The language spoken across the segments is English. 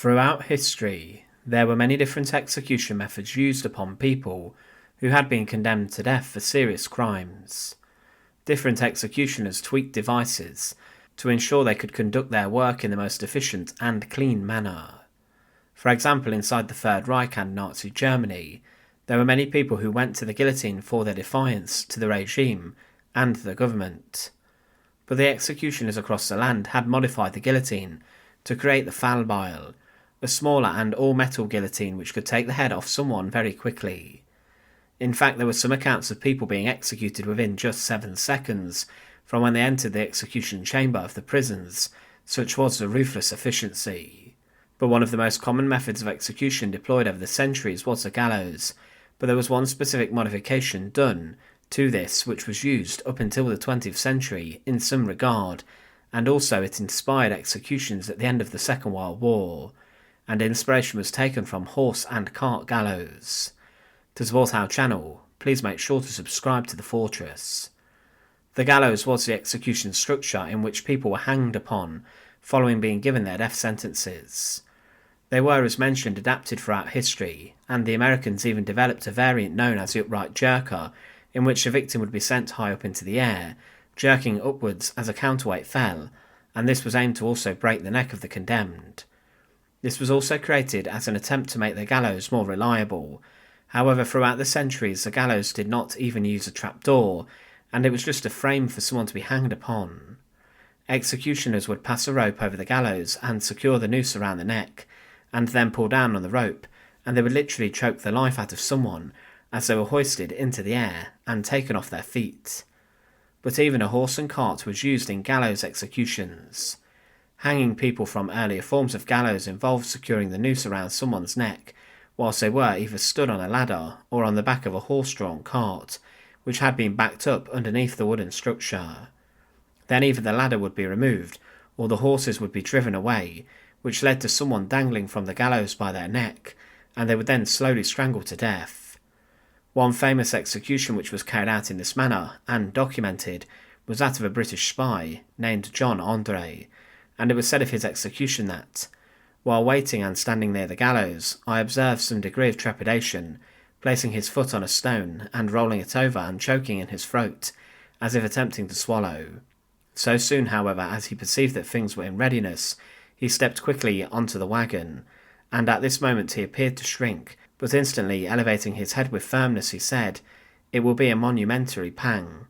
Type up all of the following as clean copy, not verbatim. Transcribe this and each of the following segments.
Throughout history, there were many different execution methods used upon people who had been condemned to death for serious crimes. Different executioners tweaked devices to ensure they could conduct their work in the most efficient and clean manner. For example, inside the Third Reich and Nazi Germany, there were many people who went to the guillotine for their defiance to the regime and the government. But the executioners across the land had modified the guillotine to create the Fallbeil, a smaller and all-metal guillotine which could take the head off someone very quickly. In fact, there were some accounts of people being executed within just 7 seconds from when they entered the execution chamber of the prisons, such was the ruthless efficiency. But one of the most common methods of execution deployed over the centuries was the gallows, but there was one specific modification done to this which was used up until the 20th century in some regard, and also it inspired executions at the end of the Second World War, and inspiration was taken from Horse and Cart Gallows. To support our channel, please make sure to subscribe to the Fortress. The gallows was the execution structure in which people were hanged upon following being given their death sentences. They were, as mentioned, adapted throughout history, and the Americans even developed a variant known as the upright jerker, in which the victim would be sent high up into the air, jerking upwards as a counterweight fell, and this was aimed to also break the neck of the condemned. This was also created as an attempt to make the gallows more reliable. However, throughout the centuries, the gallows did not even use a trapdoor, and it was just a frame for someone to be hanged upon. Executioners would pass a rope over the gallows and secure the noose around the neck, and then pull down on the rope, and they would literally choke the life out of someone as they were hoisted into the air and taken off their feet. But even a horse and cart was used in gallows executions. Hanging people from earlier forms of gallows involved securing the noose around someone's neck, whilst they were either stood on a ladder or on the back of a horse-drawn cart, which had been backed up underneath the wooden structure. Then either the ladder would be removed, or the horses would be driven away, which led to someone dangling from the gallows by their neck, and they would then slowly strangle to death. One famous execution which was carried out in this manner, and documented, was that of a British spy named John Andre, and it was said of his execution that, while waiting and standing near the gallows, I observed some degree of trepidation, placing his foot on a stone and rolling it over and choking in his throat, as if attempting to swallow. So soon, however, as he perceived that things were in readiness, he stepped quickly onto the wagon, and at this moment he appeared to shrink, but instantly elevating his head with firmness he said, "It will be a monumentary pang,"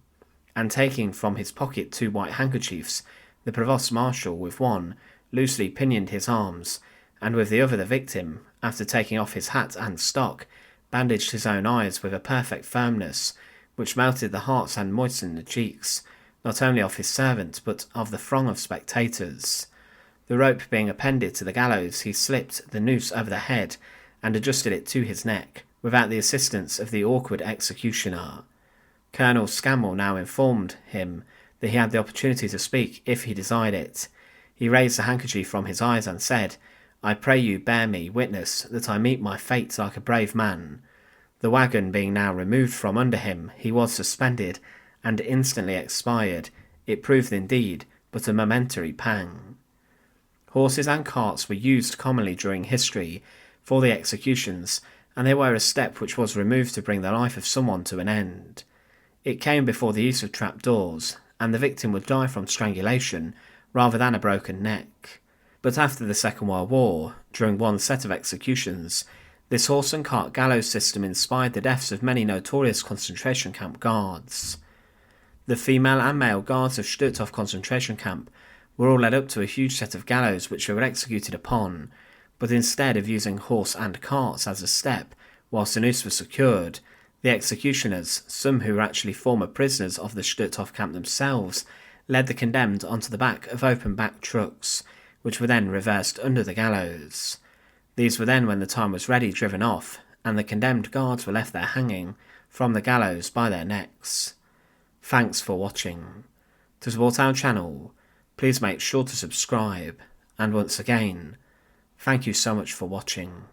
and taking from his pocket 2 white handkerchiefs, the Provost Marshal, with one, loosely pinioned his arms, and with the other the victim, after taking off his hat and stock, bandaged his own eyes with a perfect firmness, which melted the hearts and moistened the cheeks, not only of his servant, but of the throng of spectators. The rope being appended to the gallows, he slipped the noose over the head, and adjusted it to his neck, without the assistance of the awkward executioner. Colonel Scammell now informed him that he had the opportunity to speak if he desired it. He raised the handkerchief from his eyes and said, "I pray you bear me witness that I meet my fate like a brave man." The wagon being now removed from under him, he was suspended, and instantly expired. It proved indeed but a momentary pang. Horses and carts were used commonly during history for the executions, and they were a step which was removed to bring the life of someone to an end. It came before the use of trapdoors, and the victim would die from strangulation rather than a broken neck. But after the Second World War, during one set of executions, this horse and cart gallows system inspired the deaths of many notorious concentration camp guards. The female and male guards of Stutthof concentration camp were all led up to a huge set of gallows which they were executed upon, but instead of using horse and carts as a step whilst the noose was secured, the executioners, some who were actually former prisoners of the Stutthof camp themselves, led the condemned onto the back of open-backed trucks, which were then reversed under the gallows. These were then, when the time was ready, driven off, and the condemned guards were left there hanging from the gallows by their necks. Thanks for watching. To support our channel, please make sure to subscribe, and once again, thank you so much for watching.